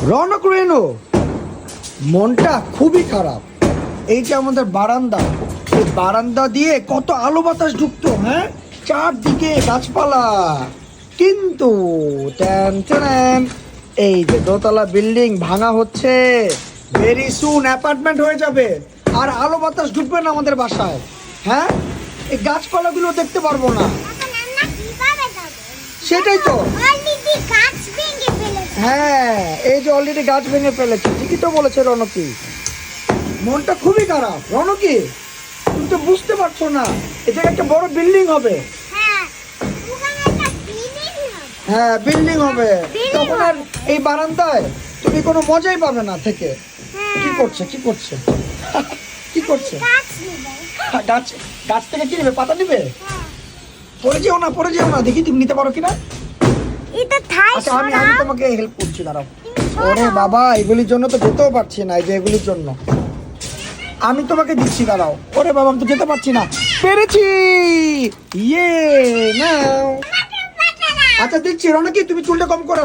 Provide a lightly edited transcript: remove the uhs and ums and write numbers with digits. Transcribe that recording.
রনক রেনু মনটা খুবই খারাপ। এই যে আমাদের বারান্দা, এই বারান্দা দিয়ে কত আলো বাতাস ঢুকতো, হ্যাঁ, চারদিকে গাছপালা, কিন্তু ট্যান ট্যান, এই যে দোতলা বিল্ডিং ভাঙা হচ্ছে, ভেরি সুন অ্যাপার্টমেন্ট হয়ে যাবে, আর আলো বাতাস ঢুকবে না আমাদের বাসায়। হ্যাঁ, এই গাছপালাগুলো দেখতে পারবো না। সেটাই তো, হ্যাঁ, এই যে অলরেডি গাছ ভেঙে ফেলেছে। ঠিকই তো বলেছে রনকি, মনটা খুবই খারাপ। রনকি, তুমি তো বুঝতে পারছো না, এটা একটা বড় বিল্ডিং হবে। হ্যাঁ, বিল্ডিং হবে, তখন আর এই বারান্দায় তুমি কোনো মজাই পাবে না থেকে। কি করছে কি করছে কি করছে? গাছ, গাছ থেকে কি নেবে? পাতা নেবে? পড়ে যেও না, পড়ে যেও না, দেখি তুমি নিতে পারো কিনা। আচ্ছা, আমি তোমাকে হেল্প করছি, দাঁড়াও। ওরে বাবা, এগুলির জন্য তো যেতেও পারছি না, এই যে এগুলির জন্য আমি তোমাকে দিচ্ছি, দাঁড়াও। ওরে বাবা, আমি তো যেতে পারছি না। পেরেছি, ইয়ে নাও। আচ্ছা দিচ্ছি। রনকি, তুমি চুলটা কম করো।